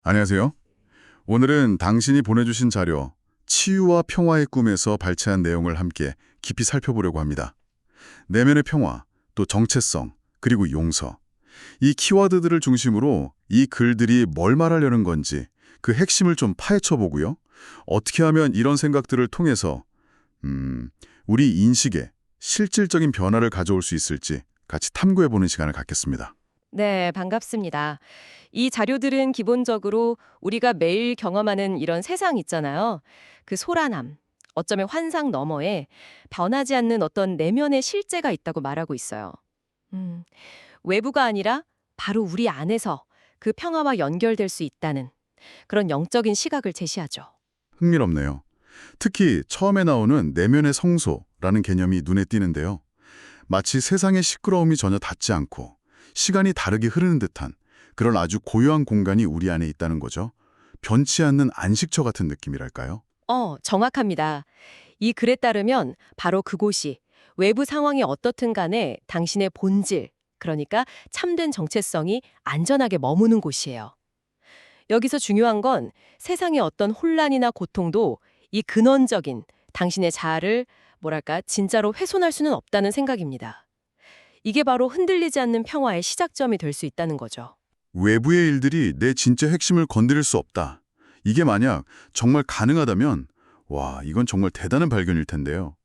안녕하세요. 오늘은 당신이 보내주신 자료, 치유와 평화의 꿈에서 발췌한 내용을 함께 깊이 살펴보려고 합니다. 내면의 평화, 또 정체성, 그리고 용서. 이 키워드들을 중심으로 이 글들이 뭘 말하려는 건지 그 핵심을 좀 파헤쳐 보고요. 어떻게 하면 이런 생각들을 통해서 우리 인식에 실질적인 변화를 가져올 수 있을지 같이 탐구해보는 시간을 갖겠습니다. 네, 반갑습니다. 이 자료들은 기본적으로 우리가 매일 경험하는 이런 세상 있잖아요. 그 소란함, 어쩌면 환상 너머에 변하지 않는 어떤 내면의 실제가 있다고 말하고 있어요. 음, 외부가 아니라 바로 우리 안에서 그 평화와 연결될 수 있다는 그런 영적인 시각을 제시하죠. 흥미롭네요. 특히 처음에 나오는 내면의 성소라는 개념이 눈에 띄는데요. 마치 세상의 시끄러움이 전혀 닿지 않고 시간이 다르게 흐르는 듯한 그런 아주 고요한 공간이 우리 안에 있다는 거죠. 변치 않는 안식처 같은 느낌이랄까요? 정확합니다. 이 글에 따르면 바로 그곳이 외부 상황이 어떻든 간에 당신의 본질, 그러니까 참된 정체성이 안전하게 머무는 곳이에요. 여기서 중요한 건 세상의 어떤 혼란이나 고통도 이 근원적인 당신의 자아를 뭐랄까 진짜로 훼손할 수는 없다는 생각입니다. 이게 바로 흔들리지 않는 평화의 시작점이 될 수 있다는 거죠. 외부의 일들이 내 진짜 핵심을 건드릴 수 없다. 이게 만약 정말 가능하다면 와, 이건 정말 대단한 발견일 텐데요.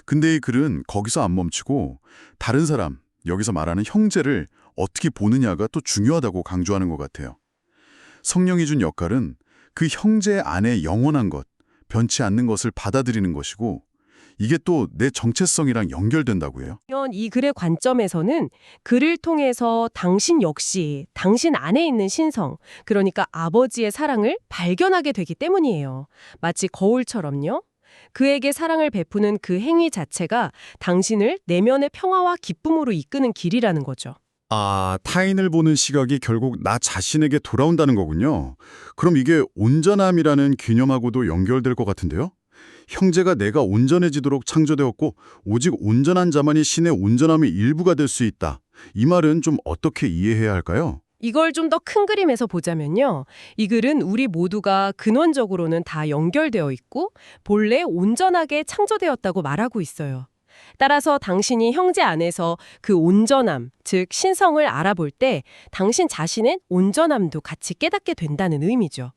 근데 이 글은 거기서 안 멈추고 다른 사람, 여기서 말하는 형제를 어떻게 보느냐가 또 중요하다고 강조하는 것 같아요. 성령이 준 역할은 그 형제 안에 영원한 것, 변치 않는 것을 받아들이는 것이고 이게 또 내 정체성이랑 연결된다고 해요. 이 글의 관점에서는 글을 통해서 당신 역시 당신 안에 있는 신성, 그러니까 아버지의 사랑을 발견하게 되기 때문이에요. 마치 거울처럼요. 그에게 사랑을 베푸는 그 행위 자체가 당신을 내면의 평화와 기쁨으로 이끄는 길이라는 거죠. 아, 타인을 보는 시각이 결국 나 자신에게 돌아온다는 거군요. 그럼 이게 온전함이라는 개념하고도 연결될 것 같은데요? 형제가 내가 온전해지도록 창조되었고 오직 온전한 자만이 신의 온전함의 일부가 될 수 있다. 이 말은 좀 어떻게 이해해야 할까요? 이걸 좀 더 큰 그림에서 보자면요. 이 글은 우리 모두가 근원적으로는 다 연결되어 있고 본래 온전하게 창조되었다고 말하고 있어요. 따라서 당신이 형제 안에서 그 온전함, 즉 신성을 알아볼 때 당신 자신의 온전함도 같이 깨닫게 된다는 의미죠.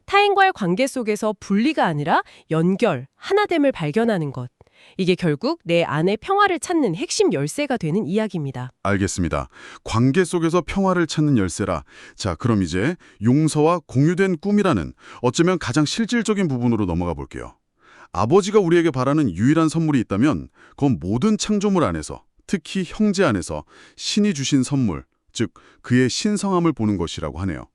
타인과의 관계 속에서 분리가 아니라 연결, 하나됨을 발견하는 것. 이게 결국 내 안의 평화를 찾는 핵심 열쇠가 되는 이야기입니다. 알겠습니다. 관계 속에서 평화를 찾는 열쇠라. 자, 그럼 이제 용서와 공유된 꿈이라는 어쩌면 가장 실질적인 부분으로 넘어가 볼게요. 아버지가 우리에게 바라는 유일한 선물이 있다면 그건 모든 창조물 안에서, 특히 형제 안에서 신이 주신 선물, 즉 그의 신성함을 보는 것이라고 하네요.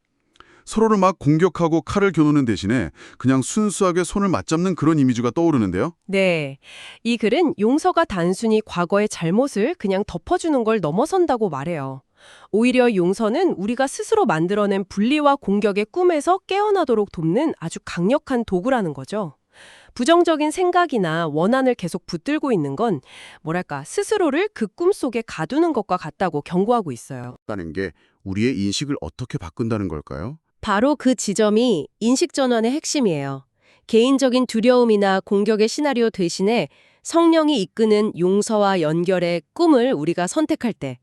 서로를 막 공격하고 칼을 겨누는 대신에 그냥 순수하게 손을 맞잡는 그런 이미지가 떠오르는데요. 네. 이 글은 용서가 단순히 과거의 잘못을 그냥 덮어주는 걸 넘어선다고 말해요. 오히려 용서는 우리가 스스로 만들어낸 분리와 공격의 꿈에서 깨어나도록 돕는 아주 강력한 도구라는 거죠. 부정적인 생각이나 원한을 계속 붙들고 있는 건 뭐랄까 스스로를 그 꿈 속에 가두는 것과 같다고 경고하고 있어요. 라는 게 우리의 인식을 어떻게 바꾼다는 걸까요? 바로 그 지점이 인식 전환의 핵심이에요. 개인적인 두려움이나 공격의 시나리오 대신에 성령이 이끄는 용서와 연결의 꿈을 우리가 선택할 때,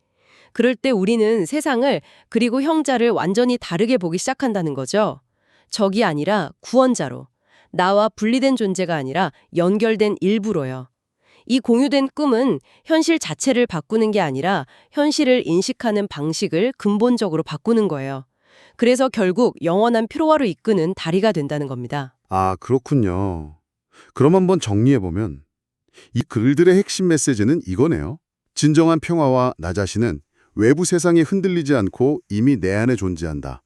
그럴 때 우리는 세상을 그리고 형제를 완전히 다르게 보기 시작한다는 거죠. 적이 아니라 구원자로, 나와 분리된 존재가 아니라 연결된 일부로요. 이 공유된 꿈은 현실 자체를 바꾸는 게 아니라 현실을 인식하는 방식을 근본적으로 바꾸는 거예요. 그래서 결국 영원한 피로화로 이끄는 다리가 된다는 겁니다. 아, 그렇군요. 그럼 한번 정리해보면 이 글들의 핵심 메시지는 이거네요. 진정한 평화와 나 자신은 외부 세상에 흔들리지 않고 이미 내 안에 존재한다.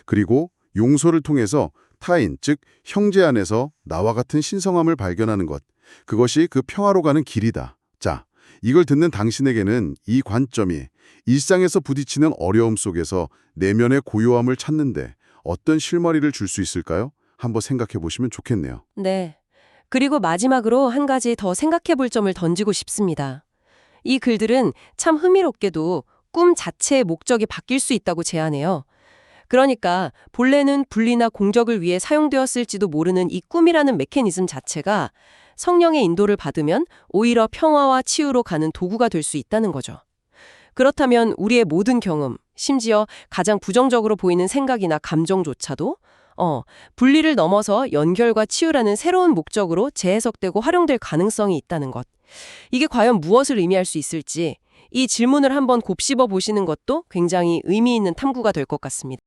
그리고 용서를 통해서 타인, 즉 형제 안에서 나와 같은 신성함을 발견하는 것. 그것이 그 평화로 가는 길이다. 자, 이걸 듣는 당신에게는 이 관점이 일상에서 부딪히는 어려움 속에서 내면의 고요함을 찾는데 어떤 실마리를 줄 수 있을까요? 한번 생각해 보시면 좋겠네요. 네. 그리고 마지막으로 한 가지 더 생각해 볼 점을 던지고 싶습니다. 이 글들은 참 흥미롭게도 꿈 자체의 목적이 바뀔 수 있다고 제안해요. 그러니까 본래는 분리나 공적을 위해 사용되었을지도 모르는 이 꿈이라는 메커니즘 자체가 성령의 인도를 받으면 오히려 평화와 치유로 가는 도구가 될 수 있다는 거죠. 그렇다면 우리의 모든 경험, 심지어 가장 부정적으로 보이는 생각이나 감정조차도 분리를 넘어서 연결과 치유라는 새로운 목적으로 재해석되고 활용될 가능성이 있다는 것. 이게 과연 무엇을 의미할 수 있을지 이 질문을 한번 곱씹어 보시는 것도 굉장히 의미 있는 탐구가 될 것 같습니다.